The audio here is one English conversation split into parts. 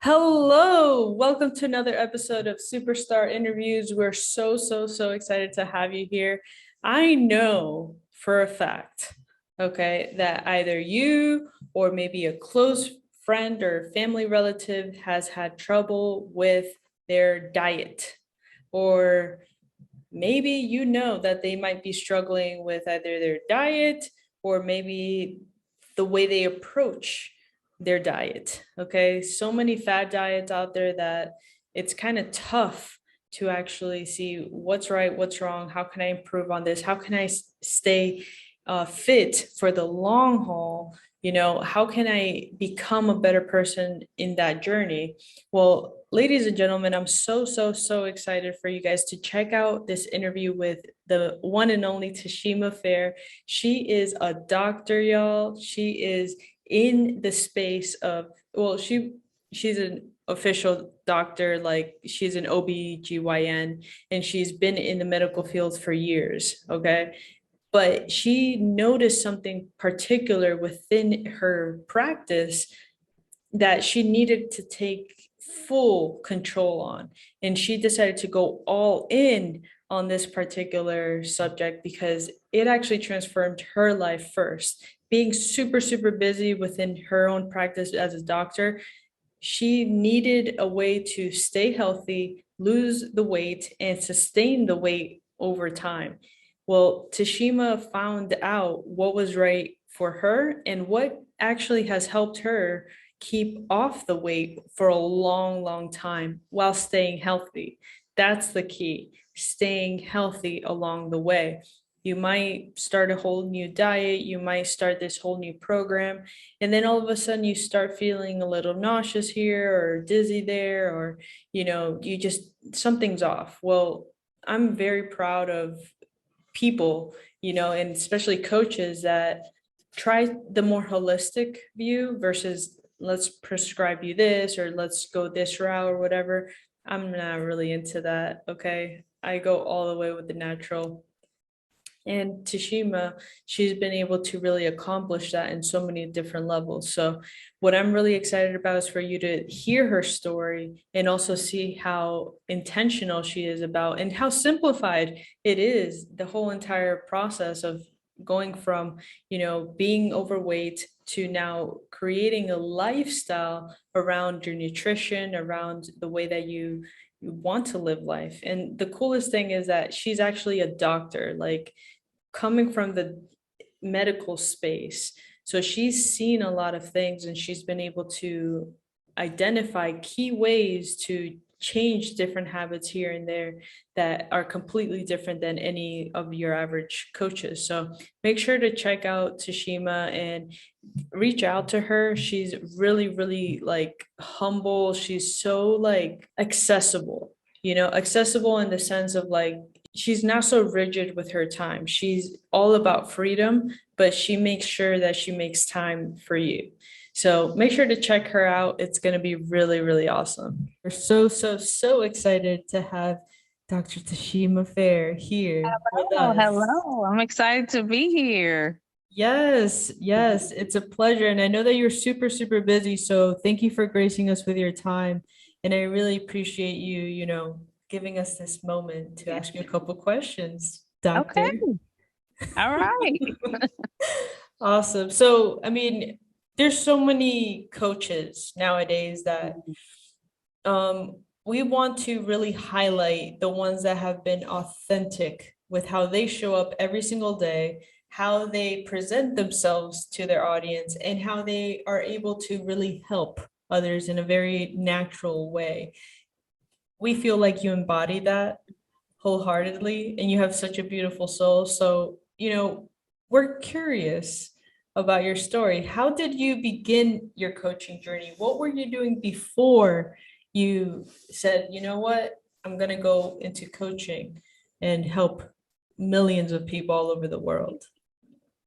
Hello, welcome to another episode of Superstar Interviews. We're so excited to have you here. I know for a fact, okay, that either you or maybe a close friend or family relative has had trouble with their diet, or maybe you know that they might be struggling with either their diet or maybe the way they approach their diet. Okay. So many fad diets out there that it's kind of tough to actually see what's right, what's wrong, how can I improve on this, how can I stay fit for the long haul. How can I become a better person in that journey? Well, ladies and gentlemen, I'm so excited for you guys to check out this interview with the one and only Tasheema Fair. She is a doctor, y'all. She is in the space of, well, she's an official doctor, like she's an OB/GYN, and she's been in the medical field for years, okay? But she noticed something particular within her practice that she needed to take full control on. And she decided to go all in on this particular subject because it actually transformed her life first. Being super busy within her own practice as a doctor, she needed a way to stay healthy, lose the weight, and sustain the weight over time. Well, Tasheema found out what was right for her and what actually has helped her keep off the weight for a long time while staying healthy. That's the key, staying healthy along the way. You might start a whole new diet, you might start this whole new program, and then all of a sudden you start feeling a little nauseous here or dizzy there, or you just something's off. Well, I'm very proud of people, and especially coaches that try the more holistic view versus let's prescribe you this or let's go this route or whatever. I'm not really into that. Okay. I go all the way with the natural. And Tasheema, she's been able to really accomplish that in so many different levels. So, what I'm really excited about is for you to hear her story and also see how intentional she is about and how simplified it is, the whole entire process of going from, being overweight to now creating a lifestyle around your nutrition, around the way that you want to live life. And the coolest thing is that she's actually a doctor. Like, coming from the medical space. So she's seen a lot of things and she's been able to identify key ways to change different habits here and there that are completely different than any of your average coaches. So make sure to check out Tasheema and reach out to her. She's really like humble. She's so like accessible, accessible in the sense of like she's not so rigid with her time. She's all about freedom, but she makes sure that she makes time for you. So make sure to check her out. It's going to be really awesome. We're so excited to have Dr. Tasheema Fair here with Oh, us. hello. I'm excited to be here. Yes, it's a pleasure. And I know that you're super busy. So thank you for gracing us with your time. And I really appreciate you, giving us this moment to ask you a couple questions, doctor. Okay. All right. Awesome. So, I mean, there's so many coaches nowadays that we want to really highlight the ones that have been authentic with how they show up every single day, how they present themselves to their audience, and how they are able to really help others in a very natural way. We feel like you embody that wholeheartedly and you have such a beautiful soul. So, we're curious about your story. How did you begin your coaching journey? What were you doing before you said, you know what, I'm going to go into coaching and help millions of people all over the world?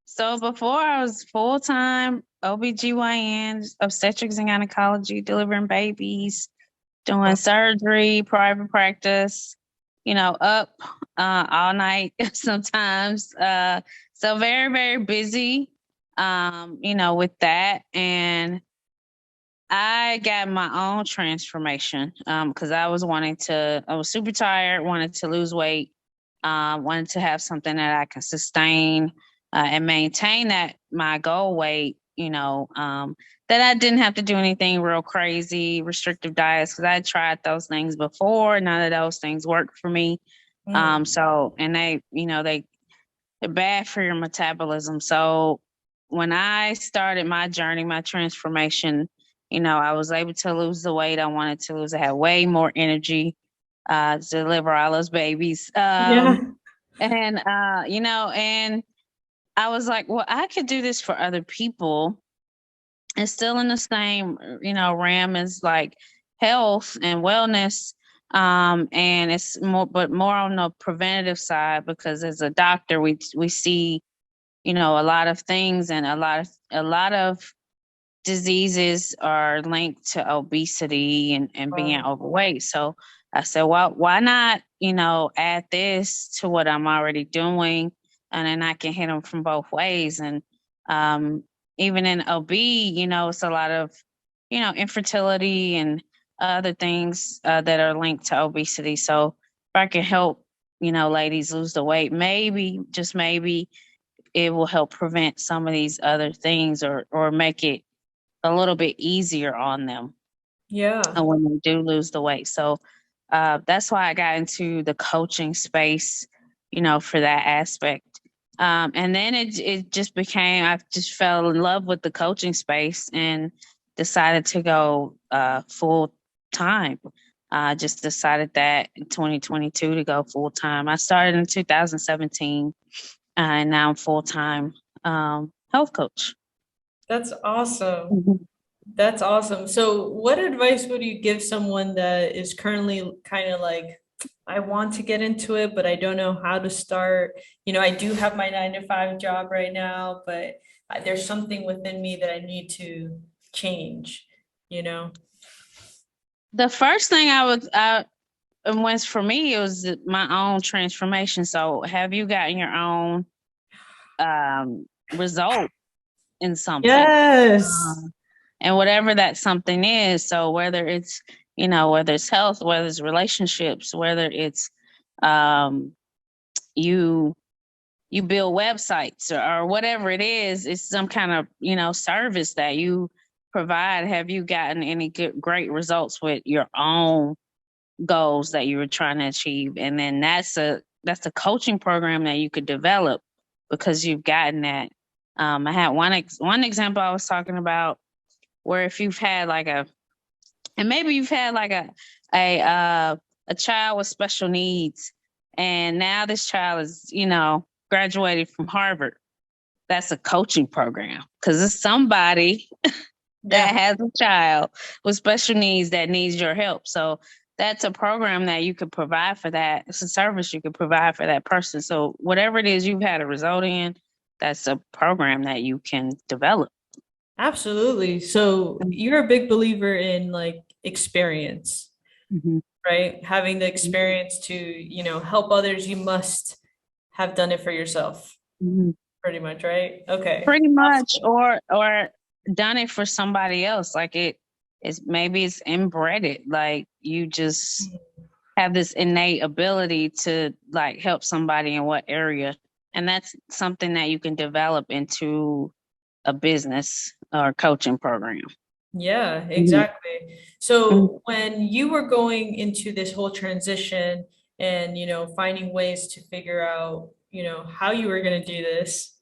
So before I was full-time OBGYN, obstetrics and gynecology, delivering babies, doing surgery, private practice, up all night sometimes. So very busy, with that. And I got my own transformation because I was super tired, wanted to lose weight, wanted to have something that I can sustain and maintain that my goal weight, that I didn't have to do anything real crazy, restrictive diets, because I tried those things before. None of those things worked for me. So, and they're bad for your metabolism. So when I started my journey, my transformation, I was able to lose the weight I wanted to lose. I had way more energy to deliver all those babies. Yeah. And and I was like, well, I could do this for other people. And still in the same, realm as like health and wellness. And it's more on the preventative side, because as a doctor, we see, a lot of things, and a lot of diseases are linked to obesity and being overweight. So I said, well, why not, add this to what I'm already doing, and then I can hit them from both ways. And even in OB, it's a lot of, infertility and other things that are linked to obesity. So if I can help, ladies lose the weight, maybe, just maybe, it will help prevent some of these other things, or make it a little bit easier on them. Yeah. When they do lose the weight. So that's why I got into the coaching space, for that aspect. And then it just became, I just fell in love with the coaching space and decided to go full time. I just decided that in 2022 to go full time. I started in 2017, and now I'm full time health coach. That's awesome. Mhm. That's awesome. So, what advice would you give someone that is currently kind of like, I want to get into it, but I don't know how to start? I do have my 9 to 5 job right now, but there's something within me that I need to change, you know? The first thing was for me, it was my own transformation. So, have you gotten your own result in something? Yes. Um, and whatever that something is. So whether it's health, whether it's relationships, whether it's um, you you build websites, or whatever it is, it's some kind of service that you provide. Have you gotten any great results with your own goals that you were trying to achieve? And then that's a coaching program that you could develop, because you've gotten that. I had one example I was talking about, where if you've had like maybe you've had like a child with special needs, and now this child is, graduated from Harvard. That's a coaching program, because it's somebody that Yeah. has a child with special needs that needs your help. So that's a program that you could provide for that. It's a service you could provide for that person. So whatever it is you've had a result in, that's a program that you can develop. Absolutely. So, you're a big believer in like experience, Mhm. right? Having the experience to, help others, you must have done it for yourself, Mhm. pretty much, right? Okay. Pretty much, Awesome. or done it for somebody else. Like maybe it's inbred. Like you just have this innate ability to like help somebody in what area. And that's something that you can develop into a business or coaching program. Yeah, Mhm. exactly. Mhm. So when you were going into this whole transition and, finding ways to figure out, how you were going to do this,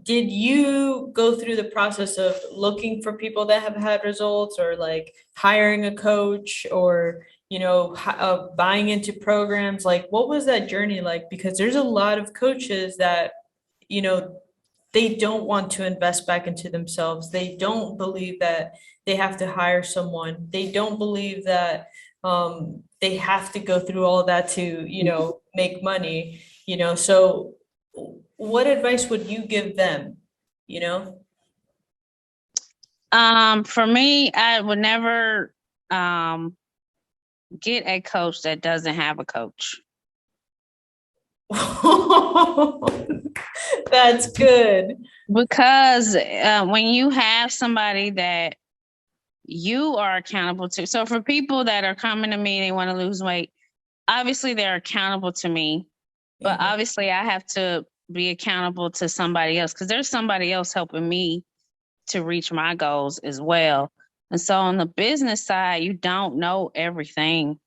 did you go through the process of looking for people that have had results, or like hiring a coach, or, buying into programs? Like, what was that journey like? Because there's a lot of coaches that, you know, they don't want to invest back into themselves. They don't believe that they have to hire someone. They don't believe that they have to go through all that to, make money, So what advice would you give them, you know? For me, I would never get a coach that doesn't have a coach. That's good. Because when you have somebody that you are accountable to. So for people that are coming to me, they want to lose weight, obviously they're accountable to me, but Mhm. obviously I have to be accountable to somebody else because there's somebody else helping me to reach my goals as well. And so on the business side, you don't know everything.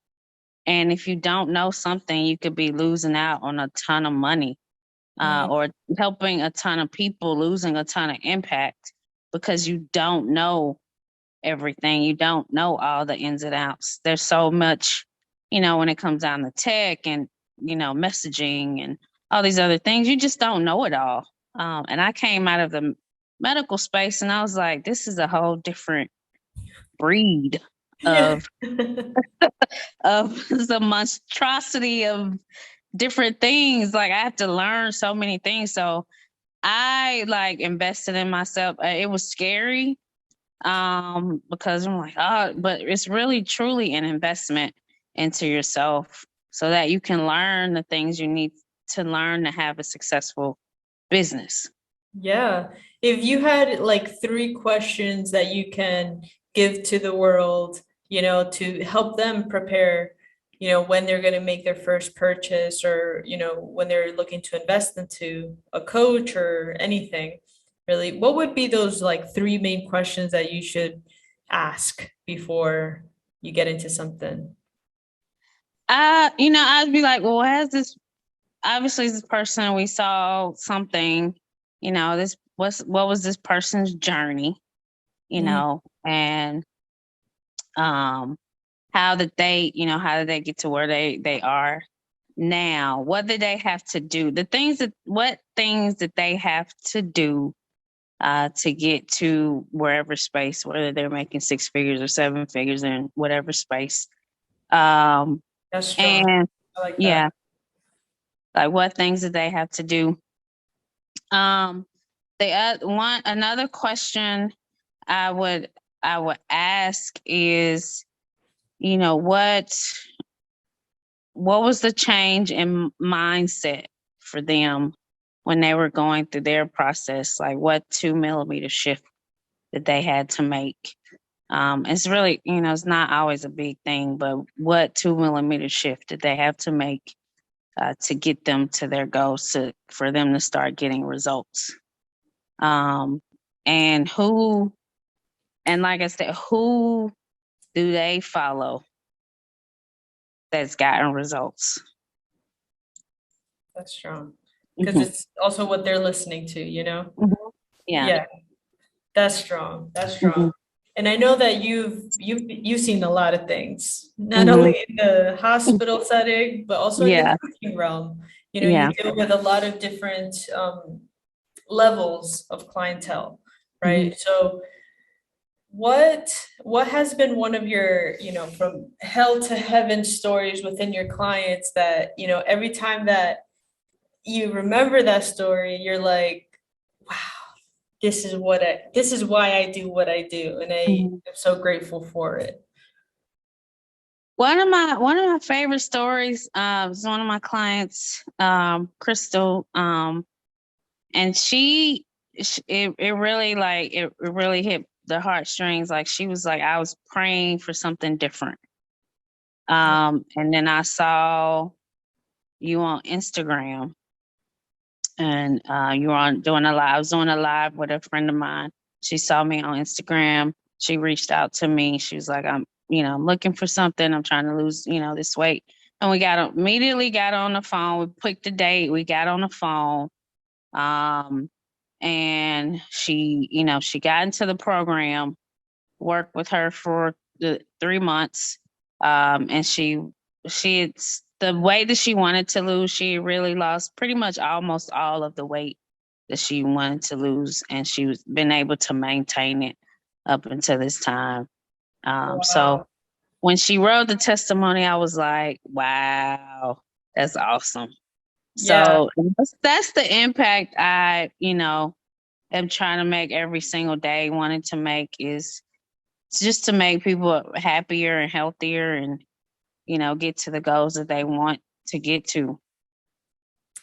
And if you don't know something, you could be losing out on a ton of money, Mm. or helping a ton of people, losing a ton of impact because you don't know everything. You don't know all the ins and outs. There's so much, when it comes down to tech and, messaging and all these other things, you just don't know it all. And I came out of the medical space and I was like, this is a whole different breed Yeah. of the monstrosity of different things. Like I have to learn so many things. So I like invested in myself. It was scary, because I'm like, oh, but it's really truly an investment into yourself so that you can learn the things you need to learn to have a successful business. Yeah. If you had like three questions that you can give to the world, to help them prepare, when they're going to make their first purchase or, when they're looking to invest into a coach or anything, really, what would be those like three main questions that you should ask before you get into something? I'd be like, well, has this obviously this person we saw something, this what was this person's journey, Mm. and um how did they get to where they are now? What did they have to do? What things that they have to do to get to wherever space, whether they're making six figures or seven figures in whatever space. Um, That's strong. and I like that. yeah, like what things did they have to do? Um, the one another question I would I would ask is, you know, what was the change in mindset for them when they were going through their process? Like what 2 millimeter shift that they had to make? It's really, it's not always a big thing, but what 2 millimeter shift did they have to make to get them to their goals, for them to start getting results? Um, and like I said, who do they follow that's gotten results? That's strong. Because Hmm. it's also what they're listening to? Hmm. Yeah. Yeah. That's strong. That's strong. Hmm. And I know that you've seen a lot of things, not Hmm. only in the hospital setting, but also in the Yeah. coaching realm. You Yeah. deal with a lot of different levels of clientele, Hmm. right? So what has been one of your, from hell to heaven stories within your clients that, every time that you remember that story, you're like, wow, this is why I do what I do, and I Hmm. am so grateful for it. One of my favorite stories is one of my clients, Crystal, and it really it really hit the heartstrings. Like she was like, I was praying for something different. And then I saw you on Instagram, and you were on doing a live. I was doing a live with a friend of mine. She saw me on Instagram. She reached out to me. She was like, I'm looking for something. I'm trying to lose, this weight. And we immediately got on the phone. We picked a date. We got on the phone. Um, and she got into the program, worked with her for the 3 months. And it's the weight that she wanted to lose. She really lost pretty much almost all of the weight that she wanted to lose, and she was been able to maintain it up until this time. So Wow. when she wrote the testimony, I was like, wow, that's awesome. Yeah. So that's the impact I am trying to make every single day, wanting to make is just to make people happier and healthier and, get to the goals that they want to get to.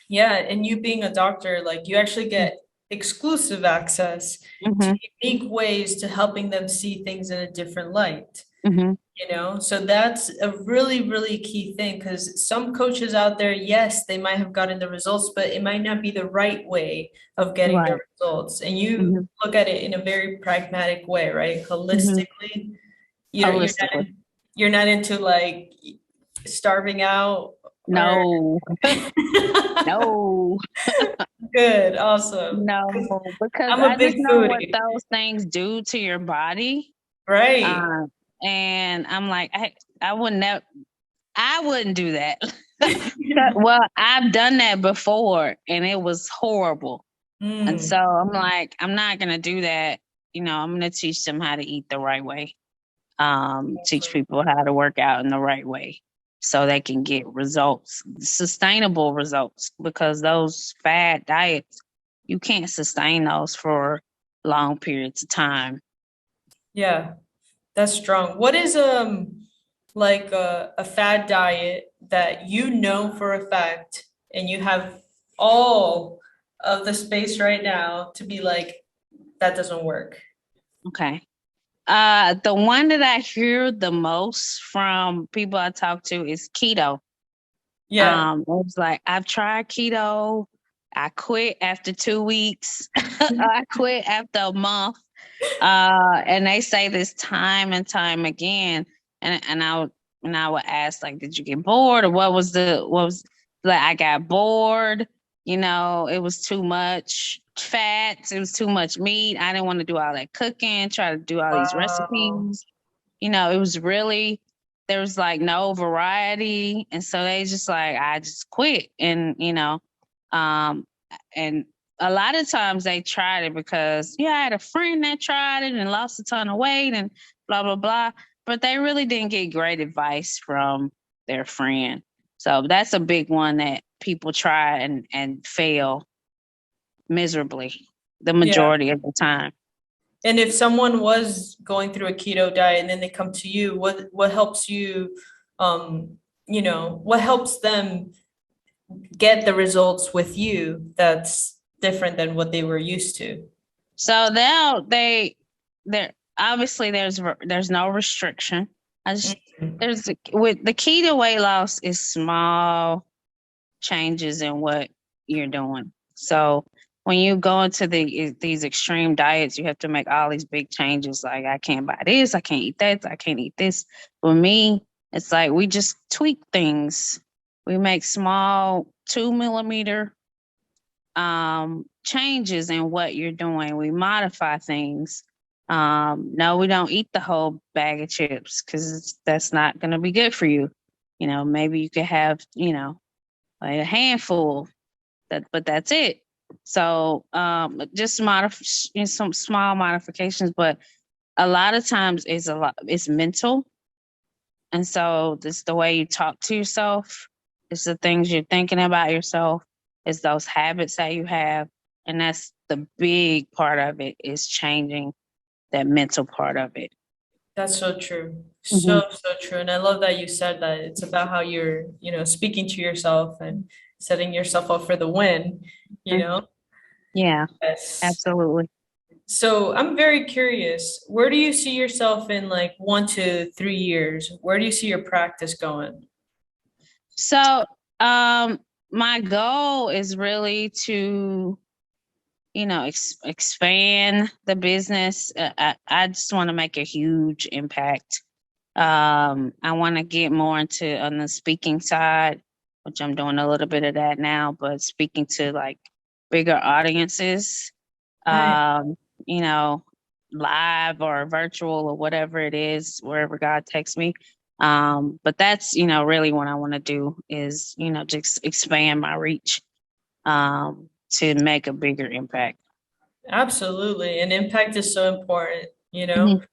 Yeah, and you being a doctor, like you actually get exclusive access to Mhm. unique ways to helping them see things in a different light. Mhm. So that's a really, really key thing, because some coaches out there, yes, they might have gotten the results, but it might not be the right way of getting the Right. results. And you Mhm. look at it in a very pragmatic way, right? Mhm. Holistically. You're not Holistically. you're not into like starving out or No. No. good, awesome. No, because I'm a I just big know what foodie, those things do to your body. right? Um, and I'm like, I would never, I wouldn't do that. Well, I've done that before and it was horrible. And so Mm, I'm like, I'm not gonna do that. I'm gonna teach them how to eat the right way. Teach awesome. people how to work out in the right way so they can get results, sustainable results, because those fad diets, you can't sustain those for long periods of time. Yeah, that's strong. What is like a fad diet that you know for a fact, and you have all of the space right now to be like, that doesn't work? Okay. The one that I hear the most from people I talk to is keto. Yeah. It was like, I've tried keto. I quit after 2 weeks. I quit after a month. And they say this time and time again. And I would ask, like, did you get bored, or what was like? I got bored. It was too much fats. It was too much meat. I didn't want to do all that cooking. Try to do all these Wow. recipes. It was really, there was like no variety. And so they just like, I just quit. Um, and a lot of times they tried it because, yeah, I had a friend that tried it and lost a ton of weight and blah, blah, blah. But they really didn't get great advice from their friend. So that's a big one that people try and fail miserably the Yeah. majority of the time. And if someone was going through a keto diet and then they come to you, what helps you, what helps them get the results with you that's different than what they were used to? So now there obviously there's no restriction. I just Mhm. there's with the key to weight loss is small changes in what you're doing. So when you go into these extreme diets, you have to make all these big changes. Like, I can't buy this, I can't eat that, I can't eat this. For me, it's like we just tweak things. We make small 2 millimeter changes in what you're doing. We modify things. No, we don't eat the whole bag of chips because that's not going to be good for you. Maybe you could have, like a handful, but that's it. So just some small modifications, but a lot of times it's mental. And so this the way you talk to yourself, it's the things you're thinking about yourself, it's those habits that you have. And that's the big part of it, is changing that mental part of it. That's so true. Hmm. So true. And I love that you said that it's about how you're, speaking to yourself and setting yourself up for the win, you know? Yeah, Yes. absolutely. So I'm very curious, where do you see yourself in like 1 to 3 years? Where do you see your practice going? So my goal is really to expand the business. I just want to make a huge impact. I want to get more into on the speaking side, which I'm doing a little bit of that now, but speaking to like bigger audiences, Nice. um, you know, live or virtual or whatever it is, wherever God takes me. But that's, really what I want to do is, just expand my reach, to make a bigger impact. Absolutely. And impact is so important. Mhm.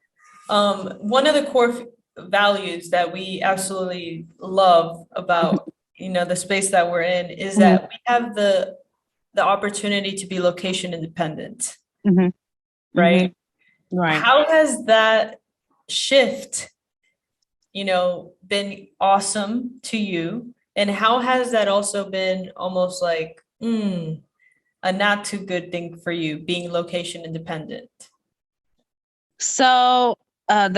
One of the core values that we absolutely love about, the space that we're in is Mhm. that we have the opportunity to be location independent, Mhm. right? Mhm. Right. How has that shift, been awesome to you? And how has that also been almost like, a not too good thing for you being location independent? So a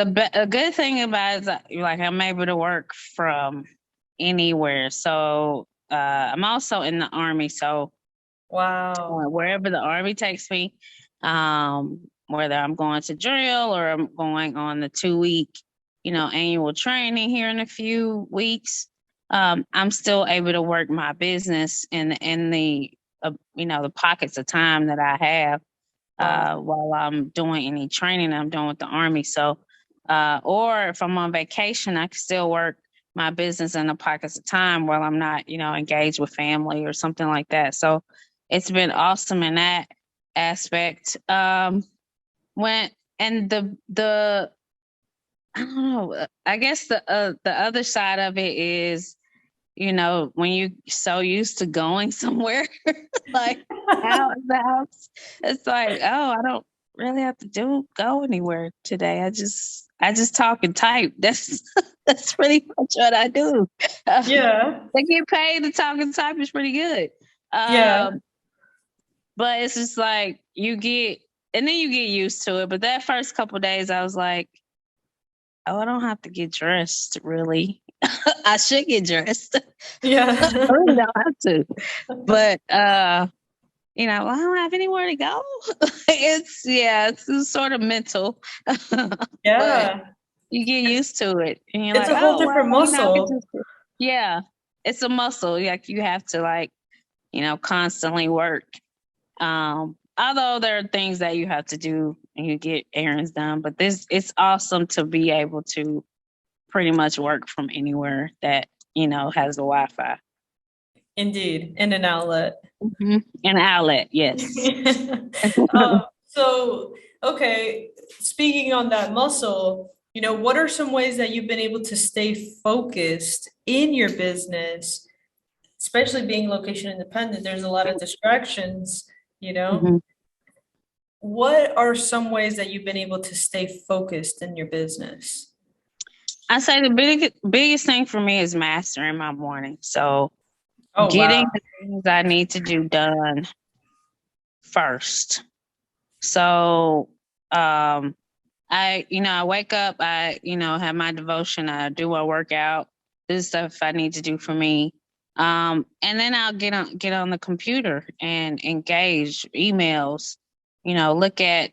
good thing about it is that, like, I'm able to work from anywhere. So I'm also in the Army, so Wow. wherever the Army takes me, whether I'm going to drill or I'm going on the 2 week, annual training here in a few weeks, I'm still able to work my business in the the pockets of time that I have Wow. while I'm doing any training I'm doing with the Army. So, or if I'm on vacation, I can still work my business in the pockets of time while I'm not, engaged with family or something like that. So it's been awesome in that aspect. When and the I don't know. I guess the other side of it is, when you so used to going somewhere, like out of the house, it's like, oh, I don't really have to go anywhere today. I just talk and type. That's pretty much what I do. Yeah. They get paid to talk and type is pretty good. Yeah. But it's just like and then you get used to it. But that first couple days, I was like, oh, I don't have to get dressed, really. I should get dressed. I Yeah. really don't have to. But I don't have anywhere to go. It's sort of mental. But Yeah. you get used to it. And you're It's like, a whole oh well, different I could muscle. just yeah. It's a muscle. Like you have to constantly work. Although there are things that you have to do and you get errands done, but it's awesome to be able to pretty much work from anywhere that, has a Wi-Fi. Indeed, in an outlet. An outlet, yes. So, okay, speaking on that muscle, what are some ways that you've been able to stay focused in your business, especially being location independent? There's a lot of distractions, you know? Mhm. What are some ways that you've been able to stay focused in your business? I say the biggest thing for me is mastering my morning. So Oh, wow. getting the things I need to do done first. So I wake up, have my devotion, I do my workout, this stuff I need to do for me. And then I'll get on the computer and engage emails, look at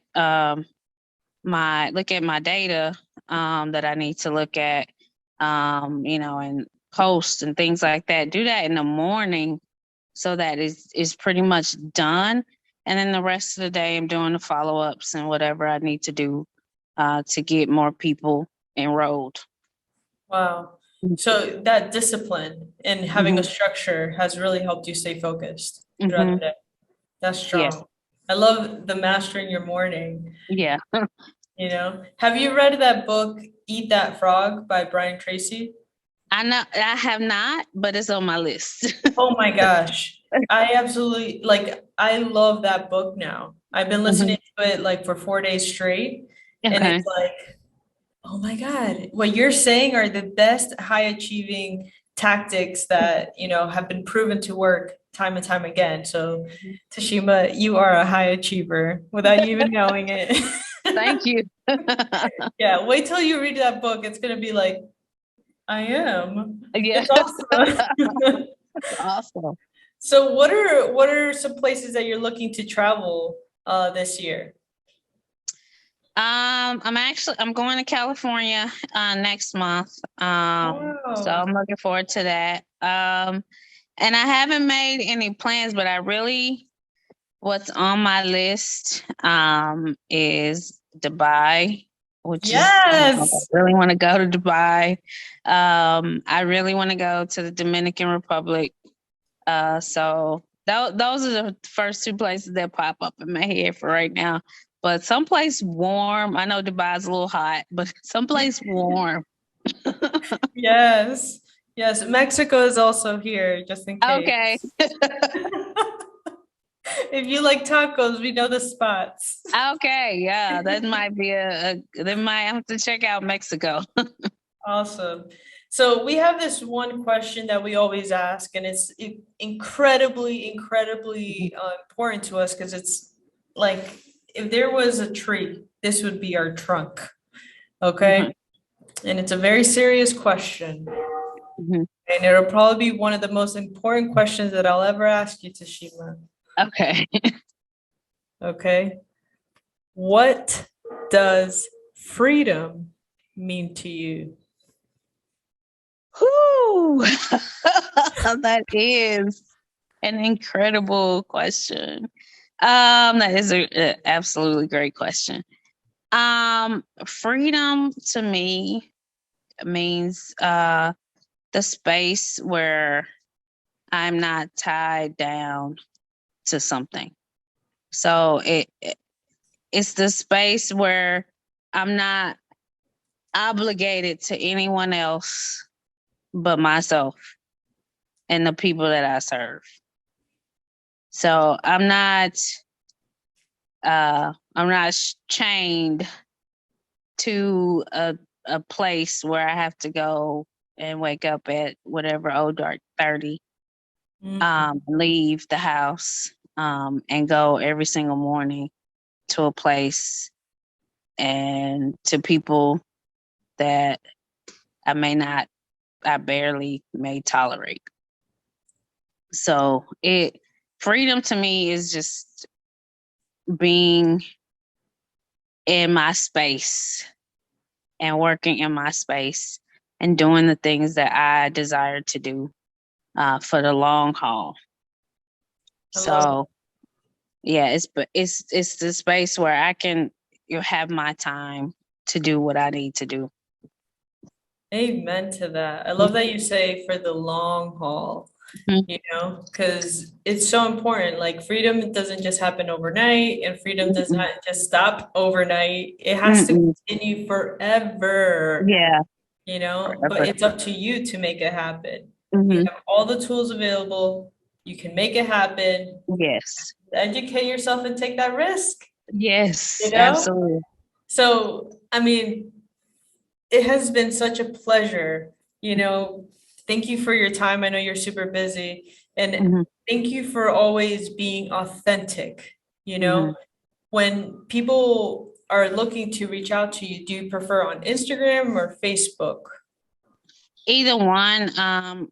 my data that I need to look at, and posts and things like that. Do that in the morning so that is pretty much done. And then the rest of the day, I'm doing the follow ups and whatever I need to do to get more people enrolled. Wow. So that discipline and having a Hmm. structure has really helped you stay focused throughout the Hmm. day. That's Yes. strong. I love the mastering your morning, Yeah. Have you read that book, Eat That Frog by Brian Tracy? I know I have not, but it's on my list. Oh my gosh. I absolutely I love that book now. I've been Hmm. listening to it like for 4 days straight. And Okay. it's like, oh my God, what you're saying are the best high achieving tactics that, have been proven to work time and time again. So, Tasheema, you are a high achiever without you even knowing it. Thank you. Yeah, wait till you read that book. It's going to be like, I am. Yeah. It's awesome. Awesome. So, what are some places that you're looking to travel this year? I'm going to California next month. So Wow. I'm looking forward to that. And I haven't made any plans, but what's on my list is Dubai, which is I Yes. really want to go to Dubai. I really want to go to the Dominican Republic. So those are the first two places that pop up in my head for right now. But someplace warm. I know Dubai's a little hot, but someplace warm. Yes. Yes. Mexico is also here, just in case. Okay. If you like tacos, we know the spots. Okay. Yeah, that might be they might have to check out Mexico. Awesome. So we have this one question that we always ask, and it's incredibly important to us because it's like if there was a tree, this would be our trunk. Mhm, Okay. And it's a very serious question. mhm. And it'll probably be one of the most important questions that I'll ever ask you, Tasheema. Okay. Okay. What does freedom mean to you? Whoo! That is an incredible question. That is a absolutely great question. Freedom to me means the space where I'm not tied down to something. So it's the space where I'm not obligated to anyone else but myself and the people that I serve. So I'm not chained to a place where I have to go and wake up at whatever old dark 30, leave the house, and go every single morning to a place and to people that I barely may tolerate. So freedom to me is just being in my space and working in my space and doing the things that I desire to do for the long haul. I love So yeah, it's the space where I can have my time to do what I need to do. Amen to that. I love that you say for the long haul, Mhm. because it's so important. Like freedom doesn't just happen overnight, and freedom does Mm-mm. not just stop overnight. It has to Mm-mm. continue forever, Yeah, but forever. it's up to you to make it happen. You Hmm. have all the tools available. You can make it happen. Yes, Educate yourself and take that risk, you yes, know? absolutely. So, I mean, it has been such a pleasure, you know. Thank you for your time. I know you're super busy. And Hmm. thank you for always being authentic, you Hmm. know. When people are looking to reach out to you, do you prefer on Instagram or Facebook? Either one.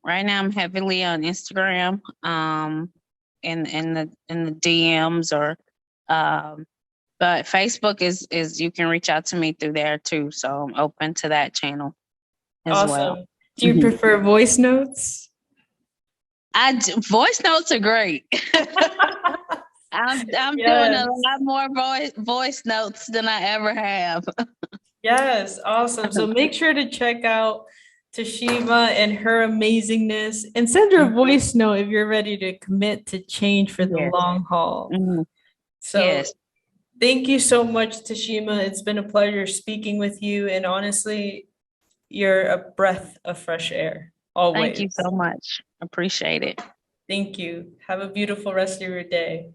Right now I'm heavily on Instagram, in the DMs or, um, but Facebook is you can reach out to me through there too. So I'm open to that channel as well. Awesome. Do you Mhm. prefer voice notes? Voice notes are great. I'm doing a Yes. lot more voice notes than I ever have. Yes, awesome. So make sure to check out Tasheema and her amazingness and send her a voice note if you're ready to commit to change for the Yes. long haul. Mhm. So Yes. thank you so much, Tasheema. It's been a pleasure speaking with you. And honestly, you're a breath of fresh air, Thank always. you so much. Appreciate it. Thank you. Have a beautiful rest of your day.